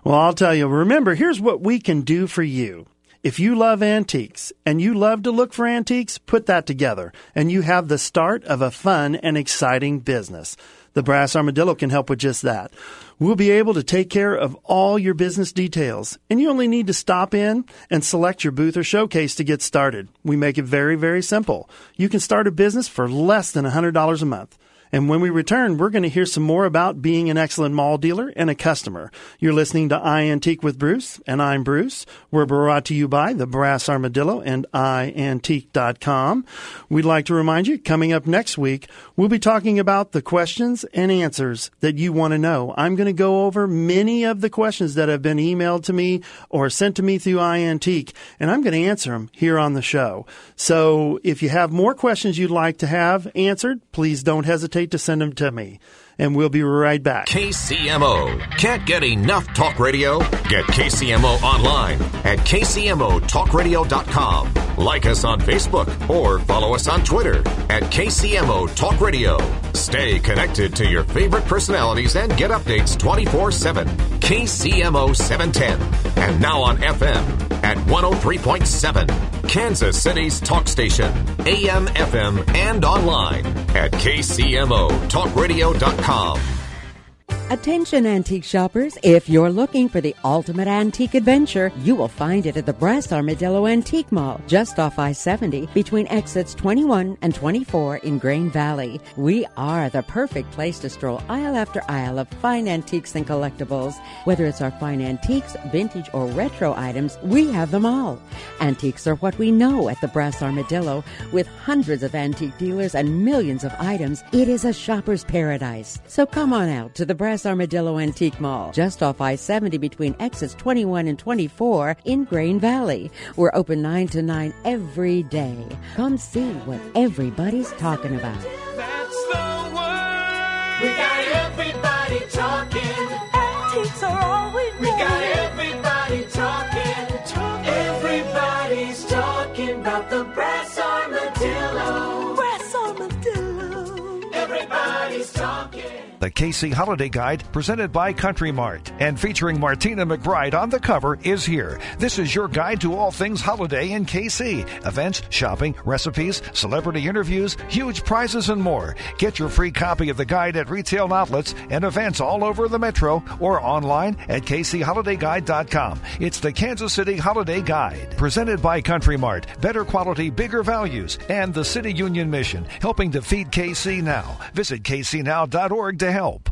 Well, I'll tell you, remember, here's what we can do for you. If you love antiques and you love to look for antiques, put that together, and you have the start of a fun and exciting business. The Brass Armadillo can help with just that. We'll be able to take care of all your business details, and you only need to stop in and select your booth or showcase to get started. We make it very, very simple. You can start a business for less than $100 a month. And when we return, we're going to hear some more about being an excellent mall dealer and a customer. You're listening to iAntique with Bruce, and I'm Bruce. We're brought to you by the Brass Armadillo and iAntique.com. We'd like to remind you, coming up next week, we'll be talking about the questions and answers that you want to know. I'm going to go over many of the questions that have been emailed to me or sent to me through iAntique, and I'm going to answer them here on the show. So if you have more questions you'd like to have answered, please don't hesitate to send them to me. And we'll be right back. KCMO. Can't get enough talk radio? Get KCMO online at KCMOTalkRadio.com. Like us on Facebook or follow us on Twitter at KCMO Talk Radio. Stay connected to your favorite personalities and get updates 24/7. KCMO 710. And now on FM at 103.7. Kansas City's talk station. AM, FM, and online at KCMOTalkRadio.com. Attention antique shoppers, if you're looking for the ultimate antique adventure, you will find it at the Brass Armadillo Antique Mall, just off I-70 between exits 21 and 24 in Grain Valley. We are the perfect place to stroll aisle after aisle of fine antiques and collectibles. Whether it's our fine antiques, vintage, or retro items, we have them all. Antiques are what we know at the Brass Armadillo. With hundreds of antique dealers and millions of items, it is a shopper's paradise. So come on out to the Brass Armadillo Antique Mall, just off I-70 between exits 21 and 24 in Grain Valley. We're open 9 to 9 every day. Come see what everybody's talking about. That's the word. We got everybody talking. Antiques are all we know. We got everybody talking. Everybody's talking about the Brass Armadillo. Brass Armadillo. Everybody's talking. The KC Holiday Guide, presented by Country Mart and featuring Martina McBride on the cover, is here. This is your guide to all things holiday in KC. Events, shopping, recipes, celebrity interviews, huge prizes, and more. Get your free copy of the guide at retail outlets and events all over the metro or online at kcholiday.guide.com. It's the Kansas City Holiday Guide, presented by Country Mart. Better quality, bigger values, and the City Union Mission, helping to feed KC now. Visit kcnow.org to help.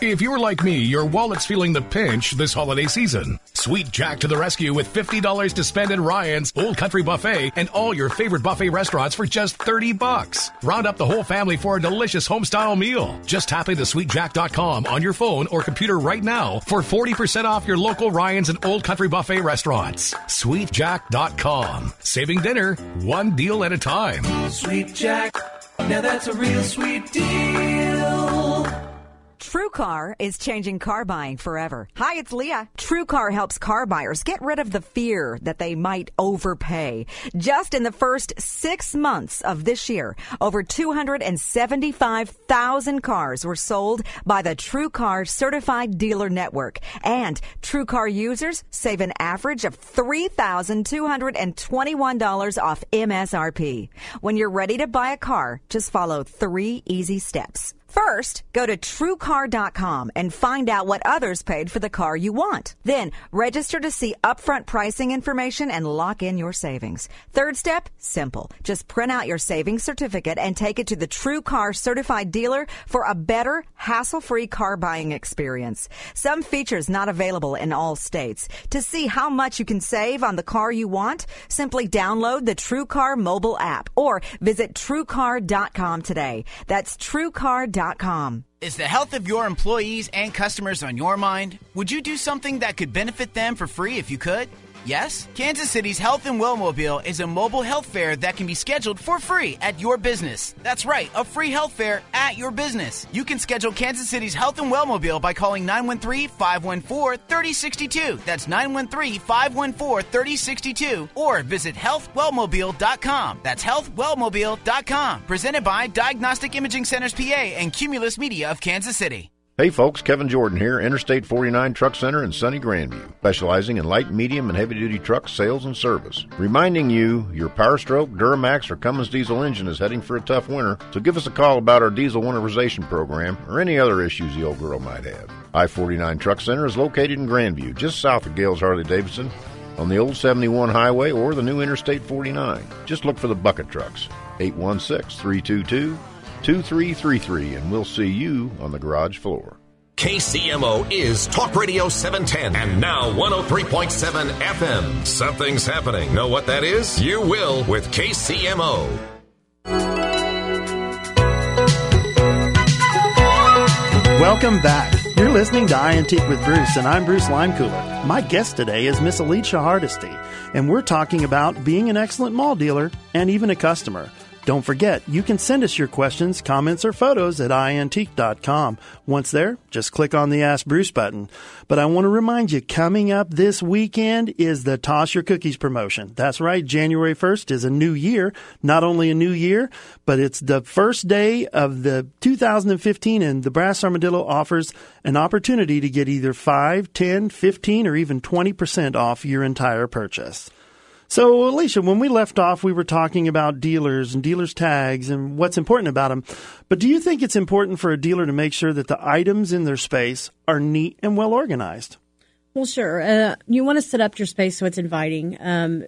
If you're like me, your wallet's feeling the pinch this holiday season. Sweet Jack to the rescue with $50 to spend at Ryan's, Old Country Buffet, and all your favorite buffet restaurants for just $30. Round up the whole family for a delicious home-style meal. Just tap into sweetjack.com on your phone or computer right now for 40% off your local Ryan's and Old Country Buffet restaurants. sweetjack.com. Saving dinner, one deal at a time. Sweet Jack, now that's a real sweet deal. TrueCar is changing car buying forever. Hi, it's Leah. TrueCar helps car buyers get rid of the fear that they might overpay. Just in the first 6 months of this year, over 275,000 cars were sold by the TrueCar Certified Dealer Network. And TrueCar users save an average of $3,221 off MSRP. When you're ready to buy a car, just follow 3 easy steps. First, go to TrueCar.com and find out what others paid for the car you want. Then, register to see upfront pricing information and lock in your savings. Third step, simple. Just print out your savings certificate and take it to the TrueCar Certified Dealer for a better, hassle-free car buying experience. Some features not available in all states. To see how much you can save on the car you want, simply download the TrueCar mobile app or visit TrueCar.com today. That's TrueCar.com. Is the health of your employees and customers on your mind? Would you do something that could benefit them for free if you could? Yes? Kansas City's Health and Wellmobile is a mobile health fair that can be scheduled for free at your business. That's right, a free health fair at your business. You can schedule Kansas City's Health and Wellmobile by calling 913-514-3062. That's 913-514-3062. Or visit healthwellmobile.com. That's healthwellmobile.com. Presented by Diagnostic Imaging Centers PA and Cumulus Media of Kansas City. Hey folks, Kevin Jordan here, Interstate 49 Truck Center in sunny Grandview, specializing in light, medium, and heavy-duty truck sales and service. Reminding you, your Power Stroke, Duramax, or Cummins diesel engine is heading for a tough winter, so give us a call about our diesel winterization program or any other issues the old girl might have. I-49 Truck Center is located in Grandview, just south of Gales Harley-Davidson, on the old 71 highway or the new Interstate 49. Just look for the bucket trucks, 816-322 2333, and we'll see you on the garage floor. KCMO is Talk Radio 710 and now 103.7 FM. Something's happening. Know what that is? You will with KCMO. Welcome back. You're listening to iAntique with Bruce, and I'm Bruce Limecooler. My guest today is Miss Alicia Hardesty, and we're talking about being an excellent mall dealer and even a customer. Don't forget, you can send us your questions, comments, or photos at iantique.com. Once there, just click on the Ask Bruce button. But I want to remind you, coming up this weekend is the Toss Your Cookies promotion. That's right, January 1st is a new year. Not only a new year, but it's the first day of the 2015, and the Brass Armadillo offers an opportunity to get either 5, 10, 15, or even 20% off your entire purchase. So, Alicia, when we left off, we were talking about dealers and dealers' tags and what's important about them. But do you think it's important for a dealer to make sure that the items in their space are neat and well organized? Well, sure. You want to set up your space so it's inviting.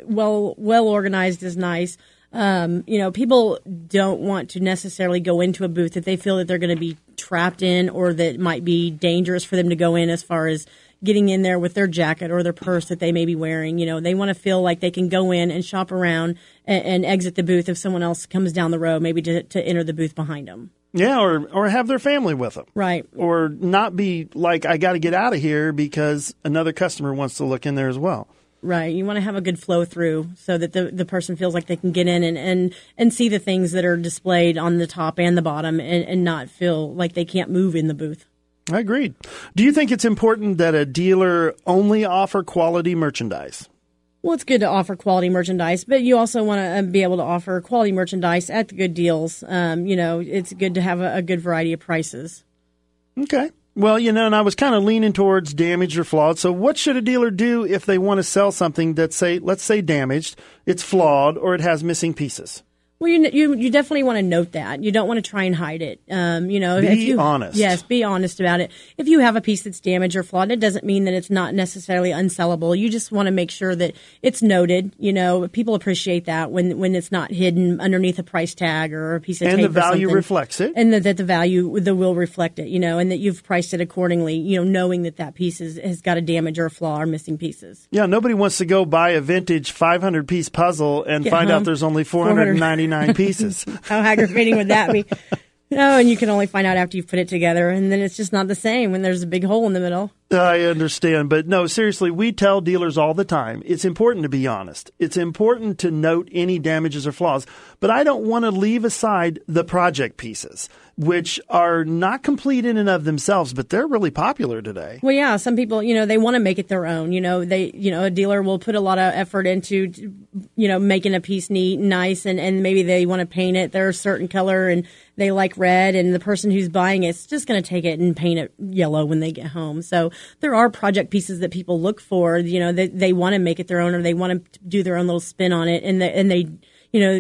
Well organized is nice. People don't want to necessarily go into a booth that they feel that they're going to be trapped in, or that might be dangerous for them to go in, as far as getting in there with their jacket or their purse that they may be wearing. They want to feel like they can go in and shop around and exit the booth if someone else comes down the road, maybe to enter the booth behind them. Yeah, or have their family with them. Right. Or not be like, I got to get out of here because another customer wants to look in there as well. Right. You want to have a good flow through so that the person feels like they can get in and see the things that are displayed on the top and the bottom and not feel like they can't move in the booth. I agreed. Do you think it's important that a dealer only offer quality merchandise? Well, it's good to offer quality merchandise, but you also want to be able to offer quality merchandise at the good deals. It's good to have a good variety of prices. Okay. Well, and I was kind of leaning towards damaged or flawed. So what should a dealer do if they want to sell something that's, let's say damaged, it's flawed, or it has missing pieces? Well, you definitely want to note that. You don't want to try and hide it. Be honest. Yes, be honest about it. If you have a piece that's damaged or flawed, it doesn't mean that it's not necessarily unsellable. You just want to make sure that it's noted. People appreciate that when it's not hidden underneath a price tag or a piece of tape. And the value reflects it. And that the value will reflect it, and that you've priced it accordingly, knowing that piece has got a damage or a flaw or missing pieces. Yeah, nobody wants to go buy a vintage 500-piece puzzle and find out there's only 499 pieces. How aggravating would that be? No, and you can only find out after you've put it together, and then it's just not the same when there's a big hole in the middle. I understand, but no, seriously, we tell dealers all the time, it's important to be honest. It's important to note any damages or flaws, but I don't want to leave aside the project pieces, which are not complete in and of themselves, but they're really popular today. Well, yeah, some people, they want to make it their own. A dealer will put a lot of effort into, making a piece neat and nice, and maybe they want to paint it their certain color, and they like red, and the person who's buying it's just going to take it and paint it yellow when they get home. So there are project pieces that people look for, they want to make it their own, or they want to do their own little spin on it, and they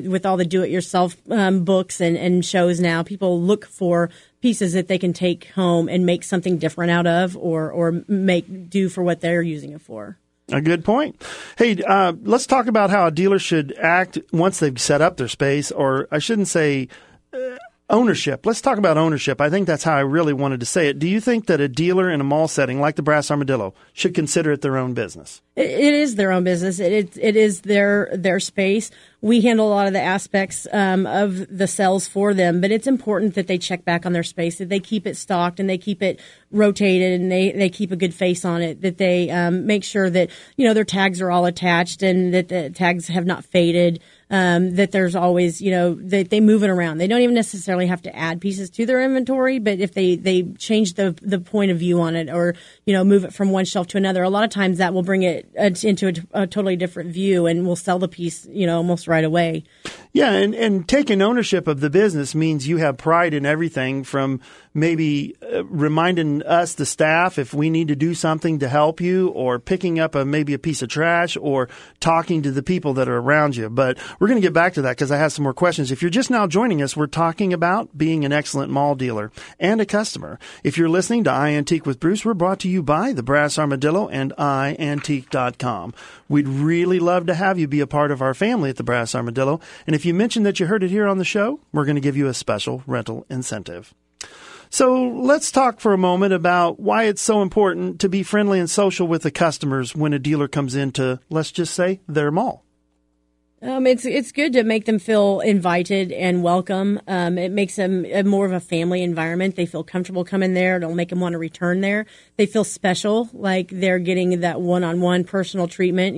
with all the do-it-yourself books and shows now, people look for pieces that they can take home and make something different out of, or make do for what they're using it for. A good point. Hey, let's talk about how a dealer should act once they've set up their space, or I shouldn't say ownership. Let's talk about ownership. I think that's how I really wanted to say it. Do you think that a dealer in a mall setting like the Brass Armadillo should consider it their own business? It is their own business. It is their space. We handle a lot of the aspects of the sales for them, but it's important that they check back on their space, that they keep it stocked and they keep it rotated, and they keep a good face on it, that they make sure that their tags are all attached and that the tags have not faded. That there's always, that they move it around. They don't even necessarily have to add pieces to their inventory, but if they change the point of view on it, or, move it from one shelf to another, a lot of times that will bring it into a totally different view, and will sell the piece, almost right away. Yeah, and taking ownership of the business means you have pride in everything from maybe reminding us, the staff, if we need to do something to help you, or picking up maybe a piece of trash, or talking to the people that are around you. But we're going to get back to that because I have some more questions. If you're just now joining us, we're talking about being an excellent mall dealer and a customer. If you're listening to iAntique with Bruce, we're brought to you by the Brass Armadillo and iAntique.com. We'd really love to have you be a part of our family at the Brass Armadillo. And if you mention that you heard it here on the show, we're going to give you a special rental incentive. So let's talk for a moment about why it's so important to be friendly and social with the customers when a dealer comes into, let's just say, their mall. It's good to make them feel invited and welcome. It makes them more of a family environment. They feel comfortable coming there. It'll make them want to return there. They feel special, like they're getting that one-on-one personal treatment,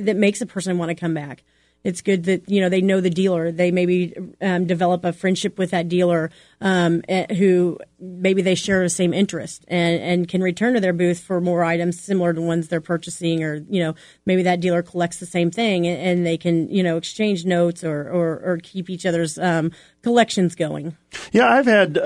that makes a person want to come back. It's good that, they know the dealer. They maybe develop a friendship with that dealer who maybe they share the same interest and can return to their booth for more items similar to ones they're purchasing, or, maybe that dealer collects the same thing and they can, exchange notes or keep each other's collections going. Yeah, I've had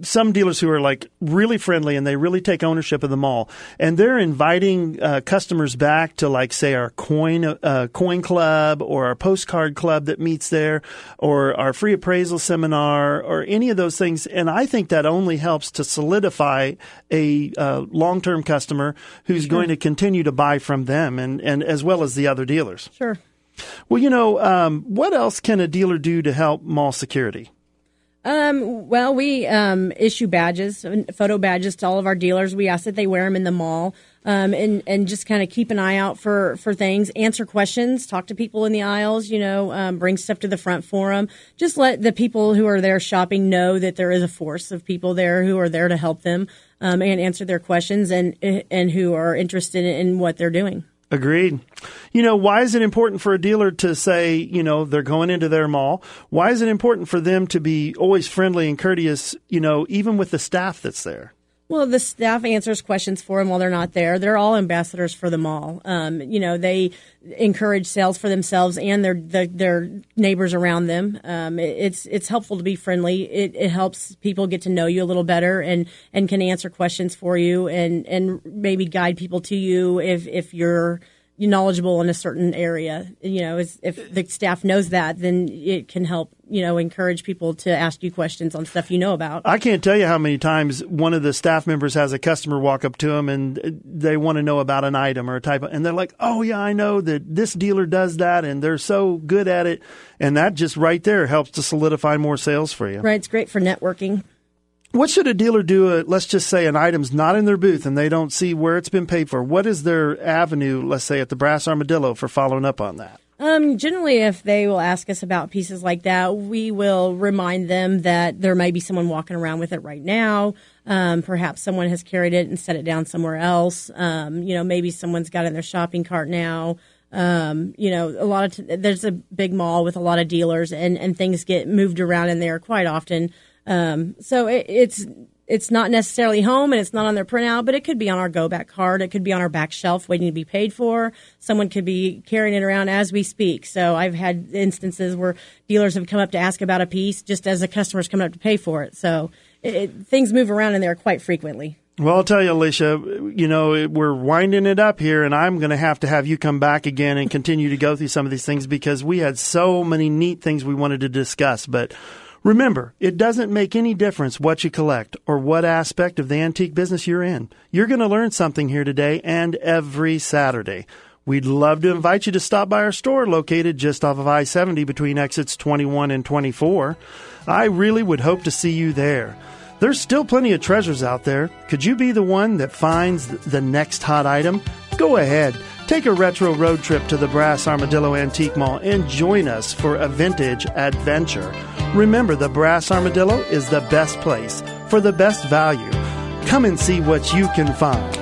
some dealers who are like really friendly and they really take ownership of the mall, and they're inviting customers back to, like, say, our coin club or our postcard club that meets there, or our free appraisal seminar, or any of those things. And I think that only helps to solidify a long-term customer who's going to continue to buy from them, and as well as the other dealers. Sure. Well, what else can a dealer do to help mall security? Well, we issue badges, photo badges to all of our dealers. We ask that they wear them in the mall, and just kind of keep an eye out for things, answer questions, talk to people in the aisles, bring stuff to the front for them. Just let the people who are there shopping know that there is a force of people there who are there to help them, and answer their questions and who are interested in what they're doing. Agreed. Why is it important for a dealer to say, they're going into their mall? Why is it important for them to be always friendly and courteous, even with the staff that's there? Well, the staff answers questions for them while they're not there. They're all ambassadors for the mall. They encourage sales for themselves and their neighbors around them. It's helpful to be friendly. It helps people get to know you a little better and can answer questions for you and maybe guide people to you if you're knowledgeable in a certain area. If the staff knows that, then it can help, encourage people to ask you questions on stuff you know about. I can't tell you how many times one of the staff members has a customer walk up to them and they want to know about an item or a type of, and they're like, oh yeah, I know that this dealer does that and they're so good at it. And that just right there helps to solidify more sales for you. Right. It's great for networking. What should a dealer do? Let's just say an item's not in their booth and they don't see where it's been paid for. What is their avenue, let's say, at the Brass Armadillo for following up on that? Generally, if they will ask us about pieces like that, we will remind them that there may be someone walking around with it right now. Perhaps someone has carried it and set it down somewhere else. Maybe someone's got it in their shopping cart now. There's a big mall with a lot of dealers and things get moved around in there quite often. So it's not necessarily home and it's not on their printout, but it could be on our go back card. It could be on our back shelf waiting to be paid for. Someone could be carrying it around as we speak. So I've had instances where dealers have come up to ask about a piece just as the customer's coming up to pay for it. So things move around in there quite frequently. Well, I'll tell you, Alicia, we're winding it up here, and I'm going to have you come back again and continue to go through some of these things because we had so many neat things we wanted to discuss. But remember, it doesn't make any difference what you collect or what aspect of the antique business you're in. You're going to learn something here today and every Saturday. We'd love to invite you to stop by our store located just off of I-70 between exits 21 and 24. I really would hope to see you there. There's still plenty of treasures out there. Could you be the one that finds the next hot item? Go ahead. Take a retro road trip to the Brass Armadillo Antique Mall and join us for a vintage adventure. Remember, the Brass Armadillo is the best place for the best value. Come and see what you can find.